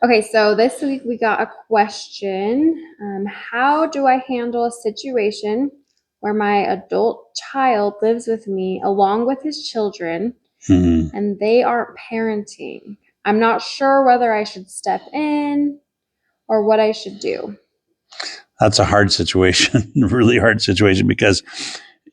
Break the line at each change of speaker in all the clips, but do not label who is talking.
Okay, so this week we got a question. How do I handle a situation where my adult child lives with me along with his children
Hmm.
and they aren't parenting? I'm not sure whether I should step in or what I should do.
That's a hard situation, really hard situation because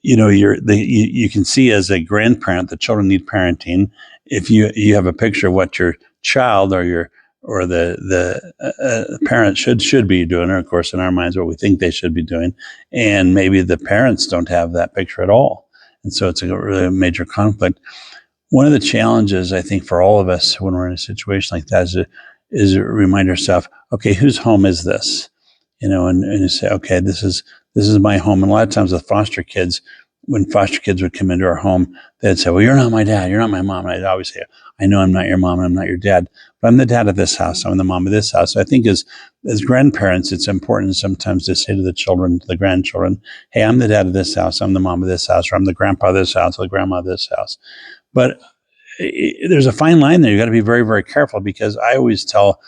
you can see as a grandparent the children need parenting. If you have a picture of what your child or the parent should be doing, or of course in our minds what we think they should be doing, and maybe the parents don't have that picture at all, and so it's a really major conflict. One of the challenges I think for all of us when we're in a situation like that is to remind ourselves, okay, whose home is this? And you say, okay, this is my home. And a lot of times with foster kids, when foster kids would come into our home, they'd say, well, you're not my dad, you're not my mom. And I'd always say, I know I'm not your mom and I'm not your dad, but I'm the dad of this house. I'm the mom of this house. So I think as grandparents, it's important sometimes to say to the children, to the grandchildren, hey, I'm the dad of this house, I'm the mom of this house, or I'm the grandpa of this house, or the grandma of this house. But there's a fine line there. You got to be very, very careful because I always tell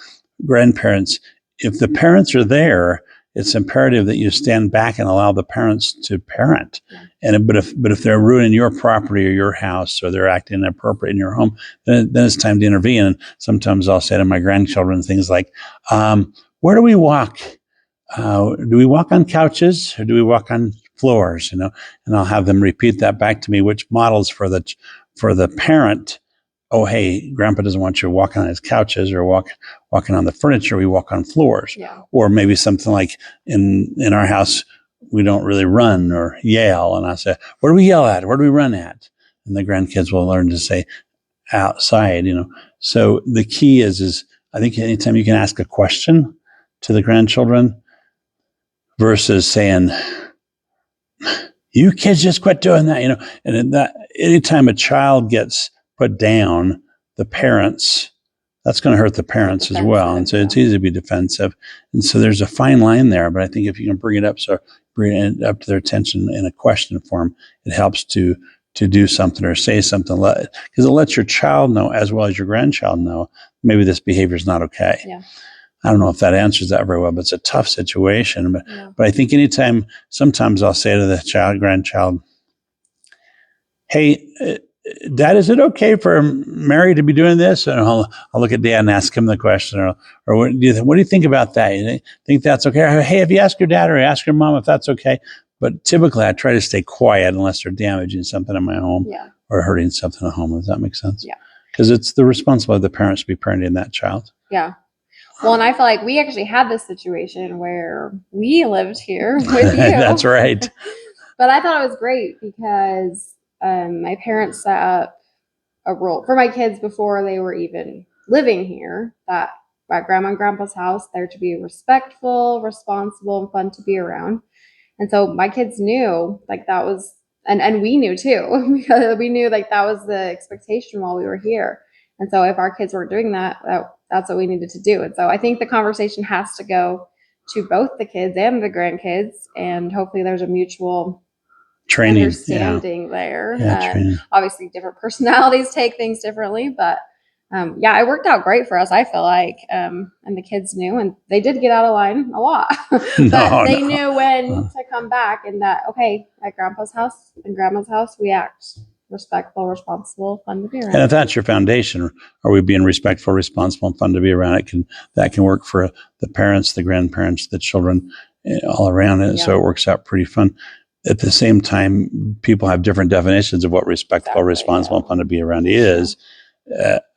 grandparents, if the parents are there, it's imperative that you stand back and allow the parents to parent. And but if they're ruining your property or your house or they're acting inappropriate in your home, then it's time to intervene. And sometimes I'll say to my grandchildren things like, "Where do we walk? Do we walk on couches or do we walk on floors?" And I'll have them repeat that back to me, which models for the parent. Oh, hey, grandpa doesn't want you walking on his couches or walking on the furniture. We walk on floors.
Yeah.
Or maybe something like in our house, we don't really run or yell. And I say, where do we yell at? Where do we run at? And the grandkids will learn to say outside. So the key is I think anytime you can ask a question to the grandchildren versus saying, you kids just quit doing that. And that anytime a child gets put down, the parents, that's going to hurt the parents as well. And so it's easy to be defensive. And so there's a fine line there. But I think if you can bring it up to their attention in a question form, it helps to do something or say something, because it lets your child know as well as your grandchild know maybe this behavior is not okay.
Yeah.
I don't know if that answers that very well, but it's a tough situation.
Yeah.
But I think sometimes I'll say to the grandchild, hey, Dad, is it okay for Mary to be doing this? And I'll look at Dad and ask him the question, or what do you think about that? You think that's okay? Or, hey, have you asked your dad or asked your mom if that's okay? But typically I try to stay quiet unless they're damaging something in my home or hurting something at home. Does that make sense?
Yeah.
Because it's the responsibility of the parents to be parenting that child.
Yeah. Well, and I feel like we actually had this situation where we lived here with you.
That's right.
But I thought it was great because my parents set up a rule for my kids before they were even living here that at Grandma and Grandpa's house, they're to be respectful, responsible, and fun to be around. And so my kids knew like that was, and we knew too, because we knew like that was the expectation while we were here. And so if our kids weren't doing that, that's what we needed to do. And so I think the conversation has to go to both the kids and the grandkids, and hopefully there's a mutual
training,
understanding there.
Training.
Obviously, different personalities take things differently, but it worked out great for us, I feel like. And the kids knew, and they did get out of line a lot, but they knew when to come back, and that, okay, at Grandpa's house and Grandma's house, we act respectful, responsible, fun to be around.
And if that's your foundation, are we being respectful, responsible, and fun to be around? That can work for the parents, the grandparents, the children, all around it. Yeah. So it works out pretty fun. At the same time, people have different definitions of what respectful, responsible, and fun to be around is.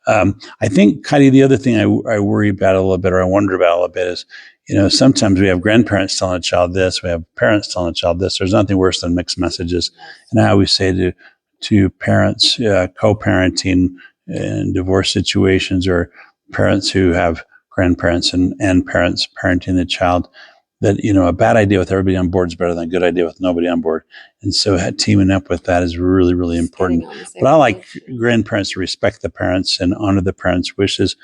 I think, Heidi, the other thing I worry about a little bit, or I wonder about a little bit, is sometimes we have grandparents telling a child this, we have parents telling a child this. There's nothing worse than mixed messages. And I always say to parents co-parenting in divorce situations, or parents who have grandparents and parents parenting the child, that a bad idea with everybody on board is better than a good idea with nobody on board. And so teaming up with that is really, really important. But I like grandparents to respect the parents and honor the parents' wishes,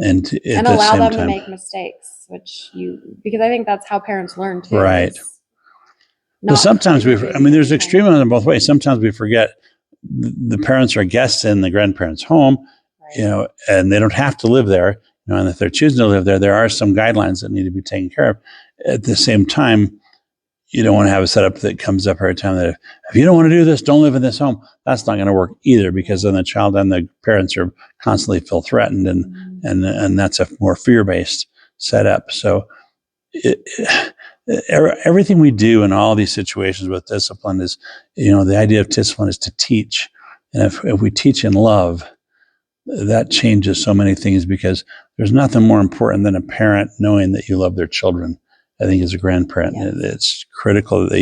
and
allow them to make mistakes, because I think that's how parents learn too.
Right. But sometimes there's extreme on both ways. Sometimes we forget the parents are guests in the grandparents' home, and they don't have to live there. And if they're choosing to live there, there are some guidelines that need to be taken care of. At the same time, you don't want to have a setup that comes up every time that if you don't want to do this, don't live in this home. That's not going to work either, because then the child and the parents are constantly feel threatened, and that's a more fear-based setup. So everything we do in all these situations with discipline is, the idea of discipline is to teach. And if we teach in love, that changes so many things, because there's nothing more important than a parent knowing that you love their children. I think as a grandparent, it's critical that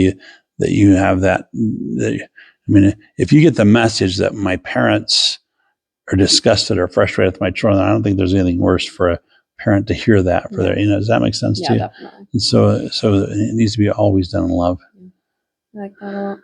you have that. If you get the message that my parents are disgusted or frustrated with my children, I don't think there's anything worse for a parent to hear that. For their, does that make sense to you?
Definitely.
And so it needs to be always done in love.
I like that a lot.